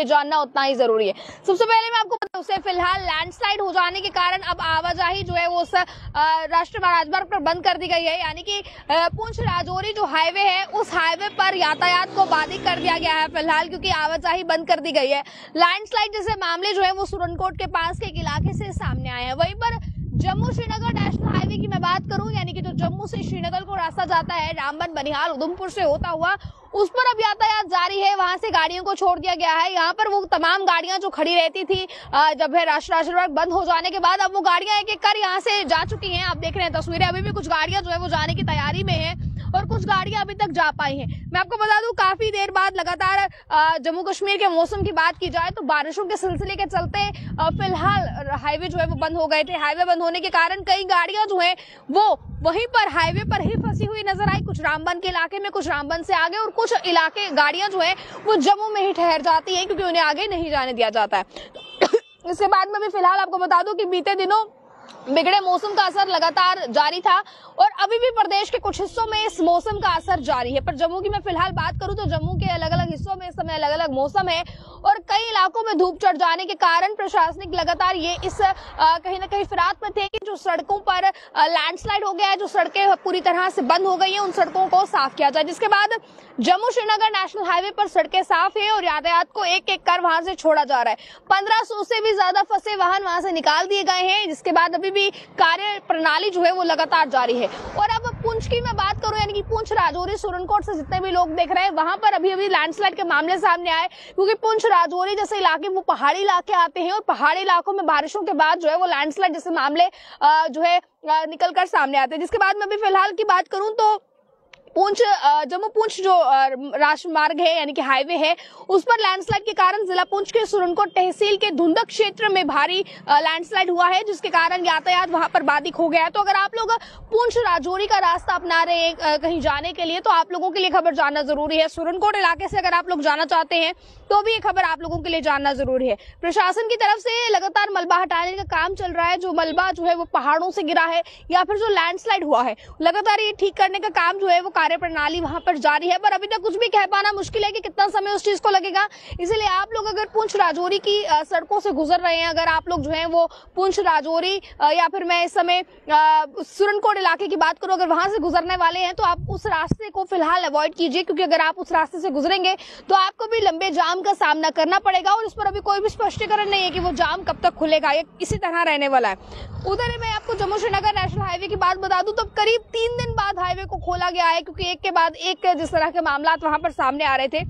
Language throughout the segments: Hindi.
जानना उतना ही जरूरी है। सबसे पहले मैं आपको बता दूं, फिलहाल लैंडस्लाइड हो जाने के कारण अब आवाजाही जो है वो राष्ट्रीय राजमार्ग पर बंद कर दी गई है, यानी कि पुंछ राजौरी जो हाईवे है उस हाईवे पर यातायात को बाधित कर दिया गया है फिलहाल, क्योंकि आवाजाही बंद कर दी गई है। लैंडस्लाइड जैसे मामले जो है वो सुरनकोट के पास के एक इलाके से सामने आए हैं। वहीं पर जम्मू श्रीनगर नेशनल हाईवे की मैं बात करूं, यानी कि जो जम्मू से श्रीनगर को रास्ता जाता है रामबन, बनिहाल, उधमपुर से होता हुआ, उस पर अब यातायात जारी है। वहां से गाड़ियों को छोड़ दिया गया है। यहाँ पर वो तमाम गाड़ियां जो खड़ी रहती थी जब है राष्ट्रीय राजमार्ग बंद हो जाने के बाद, अब वो गाड़ियां एक एक कर यहाँ से जा चुकी हैं। आप देख रहे हैं तस्वीरें, अभी भी कुछ गाड़ियां जो है वो जाने की तैयारी में है और कुछ गाड़ियां अभी तक जा पाई हैं। मैं आपको बता दूं, काफी देर बाद लगातार जम्मू कश्मीर के मौसम की बात की जाए तो बारिशों के सिलसिले के चलते फिलहाल हाईवे जो है वो बंद हो गए थे। हाईवे बंद होने के कारण कई गाड़ियां जो है वो वहीं पर हाईवे पर ही फंसी हुई नजर आई। कुछ रामबन के इलाके में, कुछ रामबन से आगे, और कुछ इलाके गाड़ियां जो है वो जम्मू में ही ठहर जाती है क्योंकि उन्हें आगे नहीं जाने दिया जाता है। इसके बाद में भी फिलहाल आपको बता दूं कि बीते दिनों बिगड़े मौसम का असर लगातार जारी था और अभी भी प्रदेश के कुछ हिस्सों में इस मौसम का असर जारी है। पर जम्मू की मैं फिलहाल बात करूं तो जम्मू के अलग अलग हिस्सों में इस समय अलग अलग मौसम है और कई इलाकों में धूप चढ़ जाने के कारण प्रशासनिक लगातार ये इस कहीं ना कहीं फिराक में थे कि जो सड़कों पर लैंडस्लाइड हो गया है, जो सड़कें पूरी तरह से बंद हो गई है, उन सड़कों को साफ किया जाए। जिसके बाद जम्मू श्रीनगर नेशनल हाईवे पर सड़कें साफ है और यातायात को एक एक कर वहां से छोड़ा जा रहा है। 1500 से भी ज्यादा फंसे वाहन वहां से निकाल दिए गए हैं। जिसके बाद अभी भी कार्य प्रणाली जो है वो लगातार जारी है। और अब पुंछ की मैं बात करूं, यानी कि पुंछ, राजौरी, सुरनकोट से जितने भी लोग देख रहे हैं वहां पर अभी अभी लैंडस्लाइड के मामले सामने आए, क्योंकि पुंछ, राजौरी जैसे इलाके वो पहाड़ी इलाके आते हैं और पहाड़ी इलाकों में बारिशों के बाद जो है वो लैंडस्लाइड जैसे मामले जो है निकल कर सामने आते हैं। जिसके बाद मैं भी फिलहाल की बात करूं तो पुंछ, जम्मू पुंछ जो राजमार्ग है यानी कि हाईवे है, उस पर लैंडस्लाइड के कारण जिला पुंछ के सुरनकोट तहसील के धुंधक क्षेत्र में भारी लैंडस्लाइड हुआ है, जिसके कारण यातायात वहां पर बाधित हो गया है। तो अगर आप लोग पुंछ राजौरी का रास्ता अपना रहे हैं कहीं जाने के लिए, तो आप लोगों के लिए खबर जानना जरूरी है। सुरनकोट इलाके से अगर आप लोग जाना चाहते हैं तो भी ये खबर आप लोगों के लिए जानना जरूरी है। प्रशासन की तरफ से लगातार मलबा हटाने का काम चल रहा है। जो मलबा जो है वो पहाड़ों से गिरा है या फिर जो लैंडस्लाइड हुआ है, लगातार ये ठीक करने का काम जो है वो कार्य प्रणाली वहां पर जारी है। पर अभी तक कुछ भी कह पाना मुश्किल है कि कितना समय उस चीज को लगेगा। इसलिए आप लोग अगर पुंछ राजौरी की सड़कों से गुजर रहे हैं, अगर आप लोग जो है वो पुंछ राजौरी या फिर मैं इस समय सुरनकोट इलाके की बात करूं, अगर वहां से गुजरने वाले हैं तो आप उस रास्ते को फिलहाल अवॉइड कीजिए, क्योंकि अगर आप उस रास्ते से गुजरेंगे तो आपको भी लंबे जाम का सामना करना पड़ेगा और इस पर अभी कोई भी स्पष्टीकरण नहीं है कि वो जाम कब तक खुलेगा। ये इसी तरह रहने वाला है। उधर मैं आपको जम्मू श्रीनगर नेशनल हाईवे की बात बता दूं तो करीब 3 दिन बाद हाईवे को खोला गया है, क्योंकि एक के बाद एक जिस तरह के मामला वहां पर सामने आ रहे थे।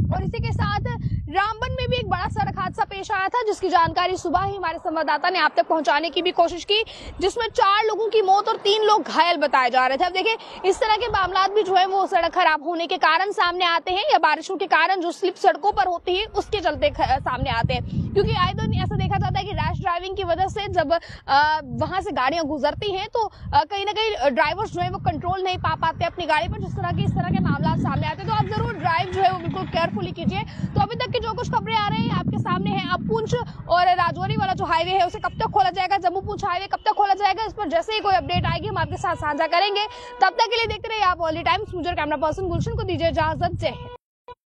और इसी के साथ रामबन में भी एक बड़ा सड़क हादसा पेश आया था, जिसकी जानकारी सुबह ही हमारे संवाददाता ने आप तक पहुंचाने की भी कोशिश की, जिसमें 4 लोगों की मौत और 3 लोग घायल बताए जा रहे थे। अब देखिए, इस तरह के मामला भी जो है वो सड़क खराब होने के कारण सामने आते हैं या बारिशों के कारण जो स्लिप सड़कों पर होती है उसके चलते सामने आते हैं, क्योंकि आए दिन ऐसा देखा जाता है कि रैश ड्राइविंग की वजह से जब वहां से गाड़ियां गुजरती हैं तो कहीं ना कहीं ड्राइवर्स जो है वो कंट्रोल नहीं पा पाते अपनी गाड़ी पर, जिस तरह के मामला सामने आते हैं। तो आप जरूर ड्राइव जो है वो बिल्कुल केयरफुली कीजिए। तो अभी तक जो कुछ खबरें आ रही हैं आपके सामने है। अब पुंछ और राजौरी वाला जो हाईवे है उसे कब तक खोला जाएगा, जम्मू पुंछ हाईवे कब तक खोला जाएगा, इस पर जैसे ही कोई अपडेट आएगी हम आपके साथ साझा करेंगे। तब तक के लिए देखते रहिए आप ऑनली टाइम्स। मुझे कैमरा पर्सन गुलशन को दीजिए इजाजत। जय हिंद।